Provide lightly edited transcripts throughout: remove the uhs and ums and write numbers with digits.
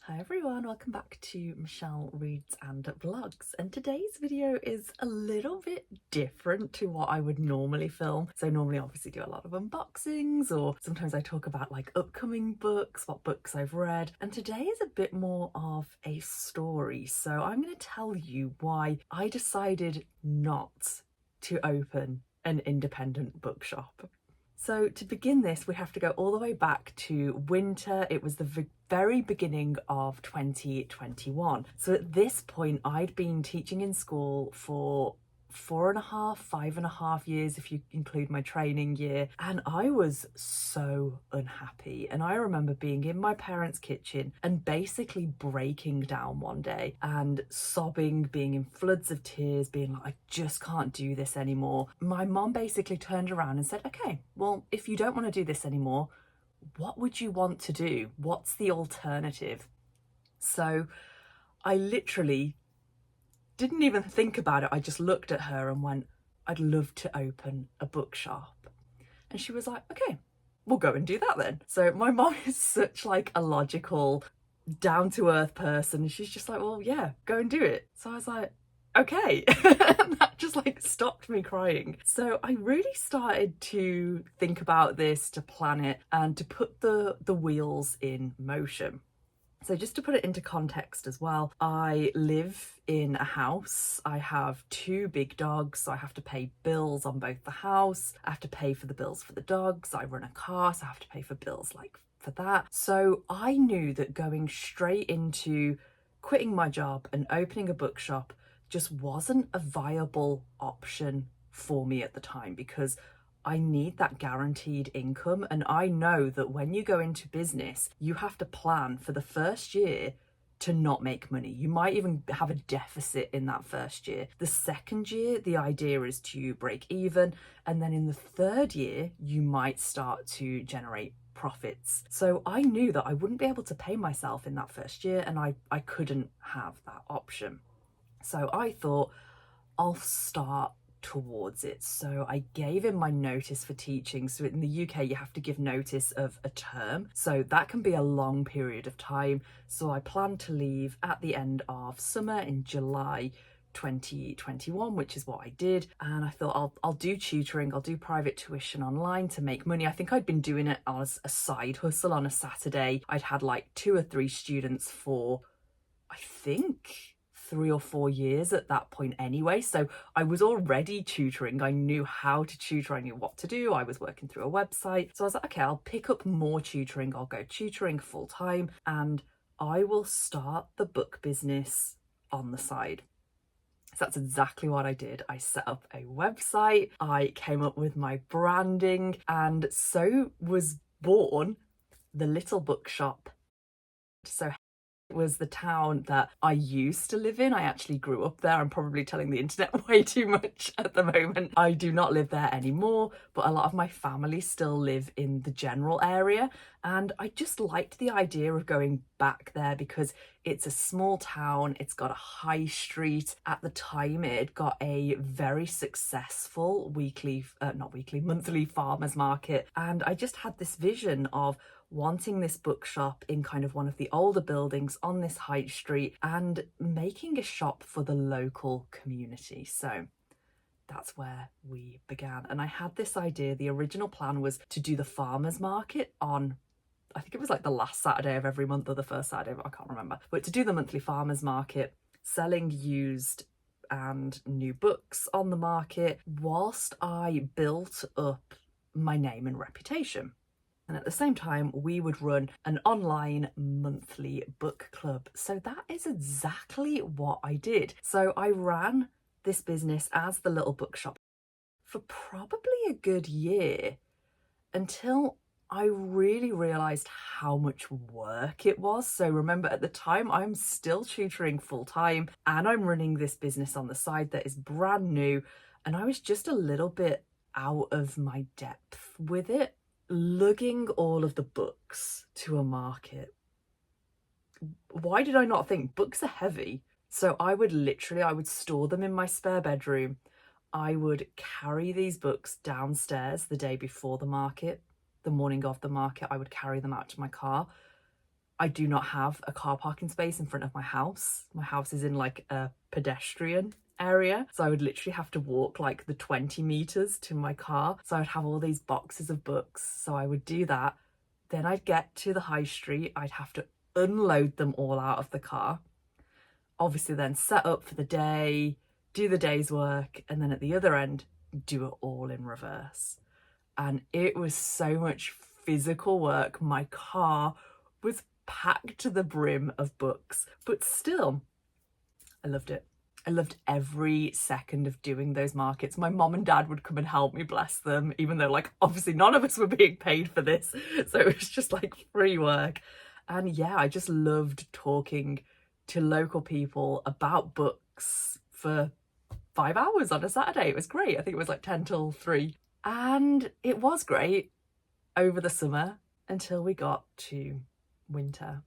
Hi everyone, welcome back to Michelle Reads and Vlogs, and today's video is a little bit different to what I would normally film. So normally obviously do a lot of unboxings, or sometimes I talk about like upcoming books, what books I've read, and today is a bit more of a story. So I'm going to tell you why I decided not to open an independent bookshop. So to begin this, we have to go all the way back to winter. It was the very beginning of 2021. So at this point, I'd been teaching in school for 5.5 years, if you include my training year, and I was so unhappy. And I remember being in my parents' kitchen and basically breaking down one day and sobbing, being in floods of tears, being like, I just can't do this anymore. My mom basically turned around and said, okay, well, if you don't want to do this anymore, what would you want to do? What's the alternative? So I literally didn't even think about it. I just looked at her and went, I'd love to open a bookshop. And she was like, okay, we'll go and do that then. So my mom is such like a logical, down to earth person. And she's just like, well, yeah, go and do it. So I was like, okay. And that just like stopped me crying. So I really started to think about this, to plan it, and to put the wheels in motion. So just to put it into context as well, I live in a house. I have two big dogs, so I have to pay bills on both the house. I have to pay for the bills for the dogs. I run a car, so I have to pay for bills like for that. So I knew that going straight into quitting my job and opening a bookshop just wasn't a viable option for me at the time, because I need that guaranteed income. And I know that when you go into business, you have to plan for the first year to not make money. You might even have a deficit in that first year. The second year, the idea is to break even. And then in the third year, you might start to generate profits. So I knew that I wouldn't be able to pay myself in that first year, and I couldn't have that option. So I thought, I'll start towards it. So I gave him my notice for teaching. So in the UK, you have to give notice of a term. So that can be a long period of time. So I planned to leave at the end of summer in July 2021, which is what I did. And I thought I'll do tutoring, I'll do private tuition online to make money. I think I'd been doing it as a side hustle on a Saturday. I'd had like 2 or 3 students for, I think, 3 or 4 years at that point anyway. So I was already tutoring. I knew how to tutor. I knew what to do. I was working through a website. So I was like, okay, I'll pick up more tutoring. I'll go tutoring full time, and I will start the book business on the side. So that's exactly what I did. I set up a website. I came up with my branding, and so was born the little bookshop. So it was the town that I used to live in. I actually grew up there. I'm probably telling the internet way too much at the moment. I do not live there anymore, but a lot of my family still live in the general area. And I just liked the idea of going back there because it's a small town. It's got a high street. At the time, it had got a very successful monthly farmers market. And I just had this vision of wanting this bookshop in kind of one of the older buildings on this high street and making a shop for the local community. So that's where we began. And I had this idea. The original plan was to do the farmers market on, I think it was like the last Saturday of every month or the first Saturday, I can't remember, but to do the monthly farmers market, selling used and new books on the market whilst I built up my name and reputation. And at the same time, we would run an online monthly book club. So that is exactly what I did. So I ran this business as the little bookshop for probably a good year, until I really realized how much work it was. So remember, at the time, I'm still tutoring full time and I'm running this business on the side that is brand new. And I was just a little bit out of my depth with it. Lugging all of the books to a market. Why did I not think books are heavy? So I would store them in my spare bedroom. I would carry these books downstairs the day before the market. The morning of the market, I would carry them out to my car. I do not have a car parking space in front of my house. My house is in like a pedestrian area, so I would literally have to walk like the 20 meters to my car. So I would have all these boxes of books, so I would do that. Then I'd get to the high street, I'd have to unload them all out of the car, obviously then set up for the day, do the day's work, and then at the other end do it all in reverse. And it was so much physical work. My car was packed to the brim of books, but still, I loved it. I loved every second of doing those markets. My mom and dad would come and help me, bless them, even though like obviously none of us were being paid for this. So it was just like free work. And yeah, I just loved talking to local people about books for 5 hours on a Saturday. It was great. I think it was like 10 till 3. And it was great over the summer until we got to winter.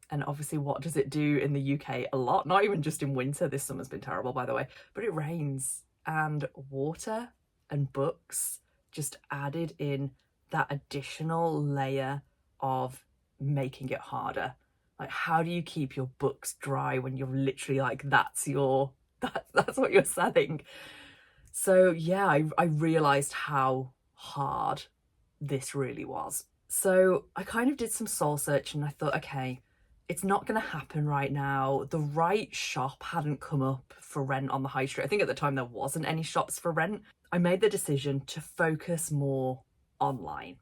And obviously, what does it do in the UK? A lot, not even just in winter. This summer's been terrible, by the way, but it rains, and water and books just added in that additional layer of making it harder. Like, how do you keep your books dry when you're literally like, that's what you're selling? So yeah, I realized how hard this really was. So I kind of did some soul searching. I thought, okay, it's not going to happen right now. The right shop hadn't come up for rent on the high street. I think at the time there wasn't any shops for rent. I made the decision to focus more online.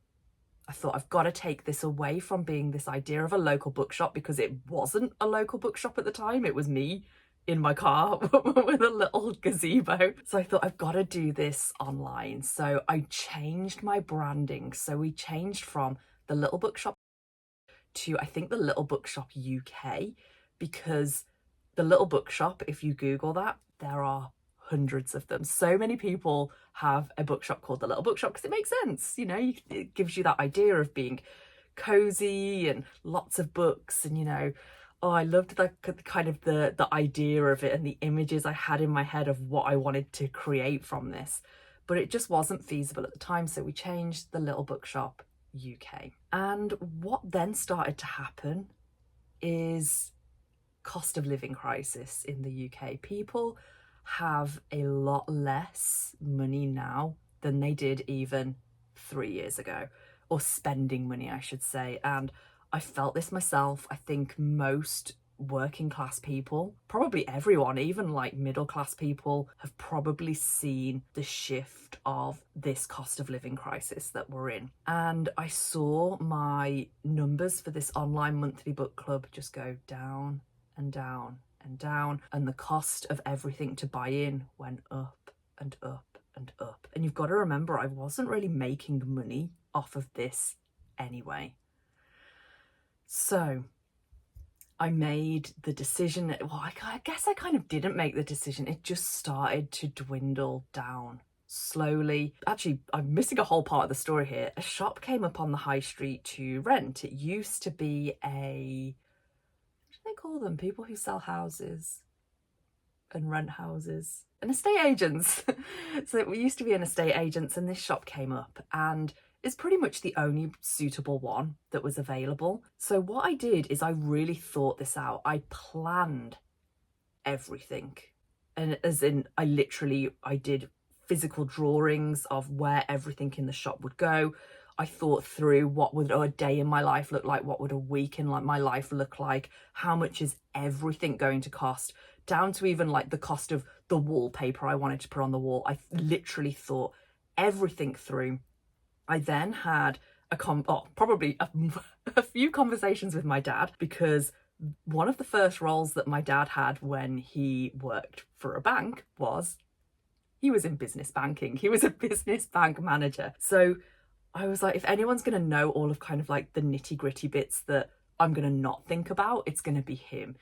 I thought, I've got to take this away from being this idea of a local bookshop, because it wasn't a local bookshop at the time. It was me in my car with a little gazebo. So I thought, I've got to do this online. So I changed my branding. So we changed from the Little Bookshop to, I think, the Little Bookshop UK, because the Little Bookshop, if you Google that, there are hundreds of them. So many people have a bookshop called the Little Bookshop because it makes sense. You know, it gives you that idea of being cozy and lots of books. And, you know, oh, I loved that kind of the idea of it and the images I had in my head of what I wanted to create from this. But it just wasn't feasible at the time. So we changed the Little Bookshop UK. And what then started to happen is cost of living crisis in the UK. People have a lot less money now than they did even 3 years ago, or spending money, I should say. And I felt this myself. I think most working class people, probably everyone, even like middle class people, have probably seen the shift of this cost of living crisis that we're in. And I saw my numbers for this online monthly book club just go down and down and down, and the cost of everything to buy in went up and up and up. And you've got to remember, I wasn't really making money off of this anyway. So I made the decision. Well, I guess I kind of didn't make the decision. It just started to dwindle down slowly. Actually, I'm missing a whole part of the story here. A shop came up on the high street to rent. It used to be a, what do they call them? People who sell houses and rent houses. An estate agents. So it used to be an estate agents, and this shop came up, and it's pretty much the only suitable one that was available. So what I did is I really thought this out. I planned everything. And as in, I did physical drawings of where everything in the shop would go. I thought through what would a day in my life look like, what would a week in my life look like, how much is everything going to cost, down to even like the cost of the wallpaper I wanted to put on the wall. I literally thought everything through. I then had probably a few conversations with my dad, because one of the first roles that my dad had when he worked for a bank was he was in business banking. He was a business bank manager. So I was like, if anyone's going to know all of kind of like the nitty gritty bits that I'm going to not think about, it's going to be him.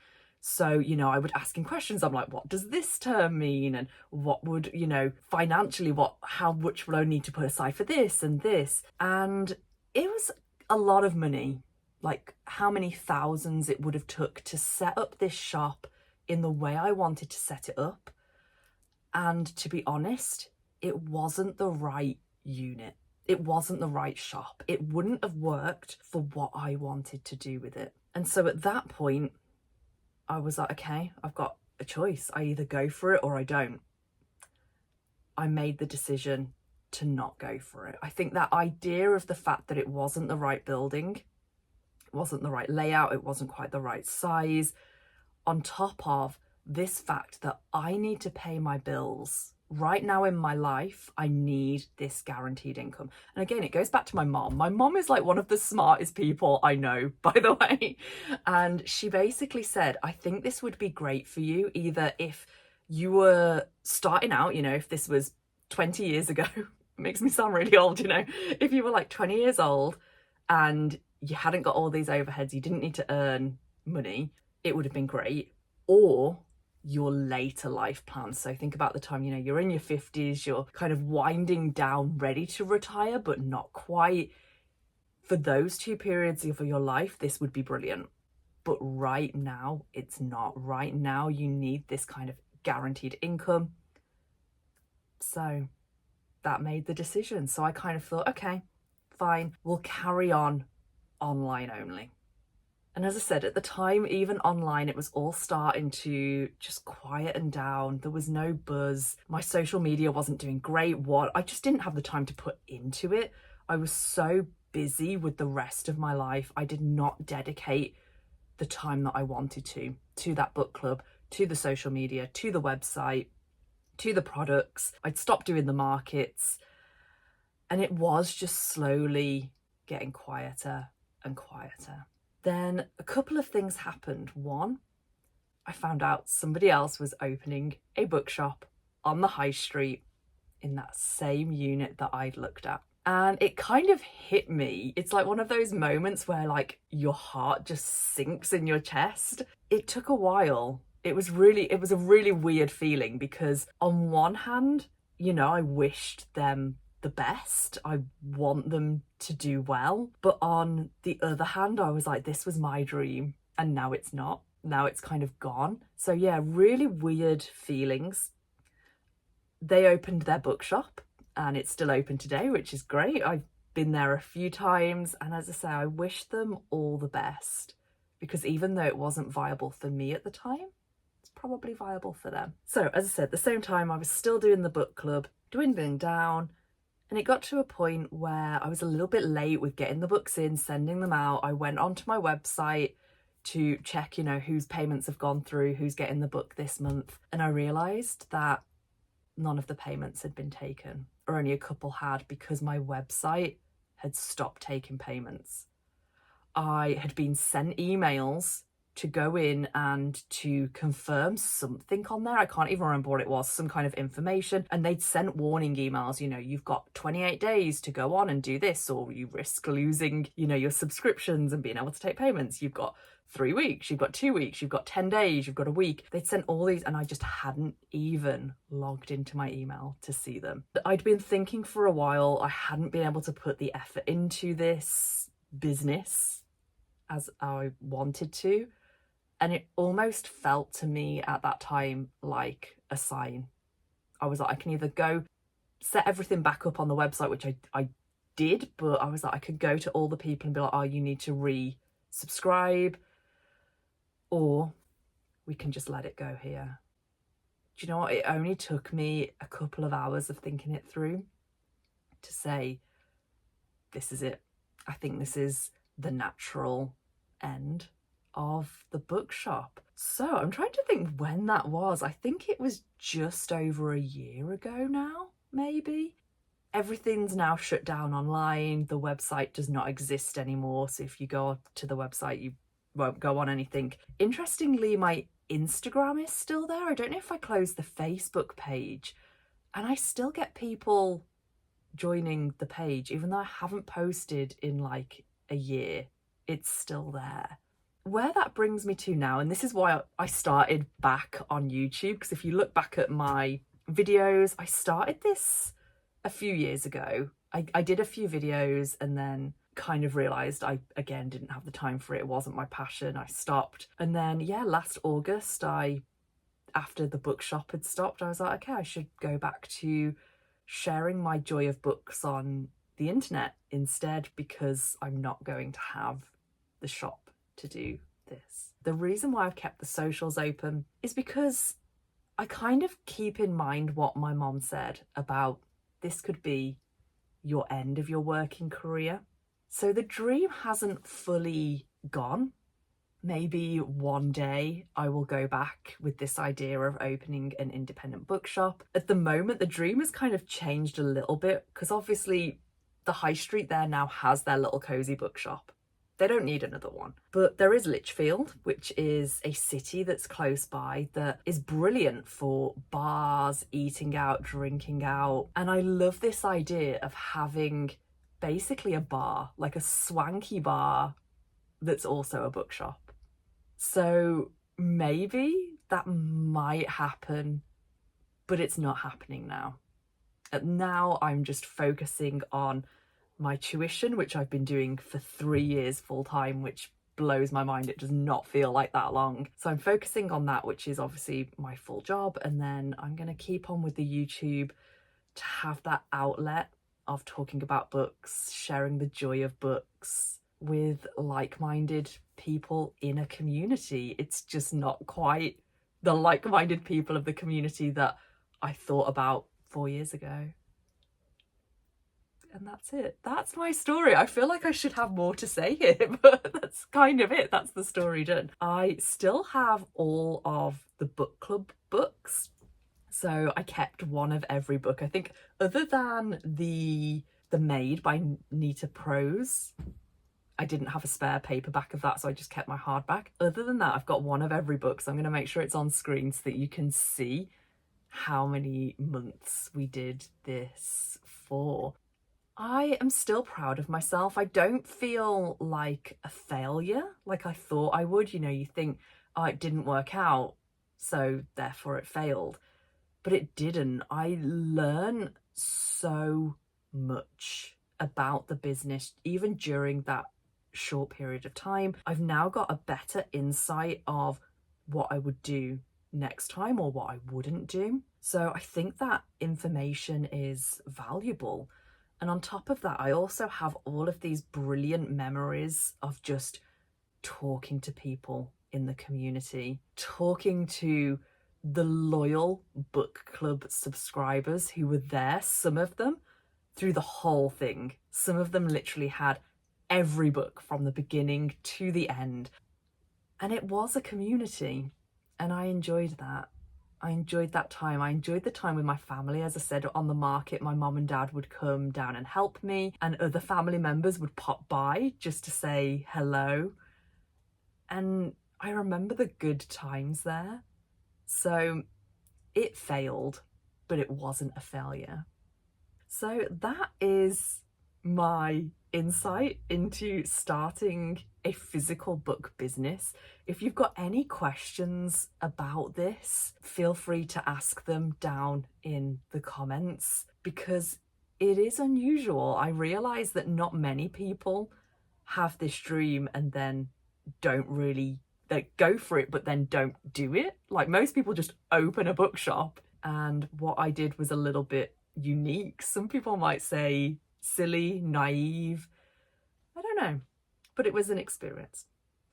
So, you know, I would ask him questions. I'm like, what does this term mean? And what would, you know, financially, how much will I need to put aside for this and this? And it was a lot of money, like how many thousands it would have took to set up this shop in the way I wanted to set it up. And to be honest, it wasn't the right unit. It wasn't the right shop. It wouldn't have worked for what I wanted to do with it. And so at that point, I was like, okay, I've got a choice. I either go for it or I don't. I made the decision to not go for it. I think that idea of the fact that it wasn't the right building, it wasn't the right layout, it wasn't quite the right size, on top of this fact that I need to pay my bills right now in my life, I need this guaranteed income. And again, it goes back to my mom. My mom is like one of the smartest people I know, by the way. And she basically said, I think this would be great for you, either if you were starting out, if this was 20 years ago, it makes me sound really old, if you were like 20 years old and you hadn't got all these overheads, you didn't need to earn money, it would have been great. Or your later life plans. So think about the time, you're in your 50s, you're kind of winding down, ready to retire, but not quite. For those two periods of your life, this would be brilliant. But right now, it's not. Right now, you need this kind of guaranteed income. So that made the decision. So I kind of thought, okay, fine, we'll carry on online only. And as I said, at the time, even online, it was all starting to just quieten down. There was no buzz. My social media wasn't doing great. I just didn't have the time to put into it. I was so busy with the rest of my life. I did not dedicate the time that I wanted to that book club, to the social media, to the website, to the products. I'd stopped doing the markets. And it was just slowly getting quieter and quieter. Then a couple of things happened. One, I found out somebody else was opening a bookshop on the high street in that same unit that I'd looked at. And it kind of hit me. It's like one of those moments where like your heart just sinks in your chest. It took a while. It was a really weird feeling because on one hand, I wished them the best. I want them to do well. But on the other hand, I was like, this was my dream and now it's not. Now it's kind of gone. So yeah, really weird feelings. They opened their bookshop and it's still open today, which is great. I've been there a few times. And as I say, I wish them all the best because even though it wasn't viable for me at the time, it's probably viable for them. So as I said, at the same time, I was still doing the book club, dwindling down. And it got to a point where I was a little bit late with getting the books in, sending them out. I went onto my website to check, whose payments have gone through, who's getting the book this month. And I realised that none of the payments had been taken, or only a couple had, because my website had stopped taking payments. I had been sent emails to go in and to confirm something on there. I can't even remember what it was, some kind of information. And they'd sent warning emails, you've got 28 days to go on and do this, or you risk losing, your subscriptions and being able to take payments. You've got 3 weeks, you've got 2 weeks, you've got 10 days, you've got a week. They'd sent all these and I just hadn't even logged into my email to see them. I'd been thinking for a while, I hadn't been able to put the effort into this business as I wanted to. And it almost felt to me at that time like a sign. I was like, I can either go set everything back up on the website, which I did, but I was like, I could go to all the people and be like, oh, you need to resubscribe, or we can just let it go here. Do you know what? It only took me a couple of hours of thinking it through to say, this is it. I think this is the natural end of the bookshop. So I'm trying to think when that was. I think it was just over a year ago now, maybe. Everything's now shut down online. The website does not exist anymore. So if you go to the website, you won't go on anything. Interestingly, my Instagram is still there. I don't know if I closed the Facebook page, and I still get people joining the page, even though I haven't posted in like a year. It's still there. Where that brings me to now, and this is why I started back on YouTube, because if you look back at my videos, I started this a few years ago. I did a few videos and then kind of realised I, again, didn't have the time for it. It wasn't my passion. I stopped. And then, yeah, last August, after the bookshop had stopped, I was like, okay, I should go back to sharing my joy of books on the internet instead, because I'm not going to have the shop to do this. The reason why I've kept the socials open is because I kind of keep in mind what my mom said about this could be your end of your working career. So the dream hasn't fully gone. Maybe one day I will go back with this idea of opening an independent bookshop. At the moment, the dream has kind of changed a little bit because obviously the high street there now has their little cozy bookshop. They don't need another one. But there is Lichfield, which is a city that's close by that is brilliant for bars, eating out, drinking out. And I love this idea of having basically a bar, like a swanky bar that's also a bookshop. So maybe that might happen, but it's not happening now. Now I'm just focusing on my tuition, which I've been doing for 3 years full time, which blows my mind. It does not feel like that long. So I'm focusing on that, which is obviously my full job. And then I'm going to keep on with the YouTube to have that outlet of talking about books, sharing the joy of books with like-minded people in a community. It's just not quite the like-minded people of the community that I thought about 4 years ago. And that's it. That's my story. I feel like I should have more to say here, but that's kind of it. That's the story done. I still have all of the book club books. So I kept one of every book. I think other than the Maid by Nita Prose, I didn't have a spare paperback of that, so I just kept my hardback. Other than that, I've got one of every book. So I'm going to make sure it's on screen so that you can see how many months we did this for. I am still proud of myself. I don't feel like a failure like I thought I would. You know, you think, oh, it didn't work out, so therefore it failed. But it didn't. I learned so much about the business, even during that short period of time. I've now got a better insight of what I would do next time or what I wouldn't do. So I think that information is valuable. And on top of that, I also have all of these brilliant memories of just talking to people in the community, talking to the loyal book club subscribers who were there, some of them through the whole thing. Some of them literally had every book from the beginning to the end. And it was a community, and I enjoyed that. I enjoyed that time. I enjoyed the time with my family. As I said, on the market, my mom and dad would come down and help me, and other family members would pop by just to say hello. And I remember the good times there. So it failed, but it wasn't a failure. So that is my insight into starting a physical book business. If you've got any questions about this, feel free to ask them down in the comments, because it is unusual. I realize that not many people have this dream and then don't really go for it, but then don't do it. Like, most people just open a bookshop, and what I did was a little bit unique. Some people might say silly, naive, I don't know, but it was an experience.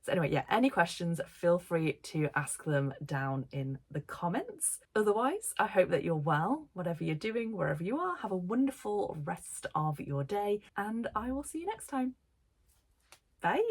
So anyway, yeah, any questions, feel free to ask them down in the comments. Otherwise, I hope that you're well, whatever you're doing, wherever you are. Have a wonderful rest of your day, and I will see you next time. Bye.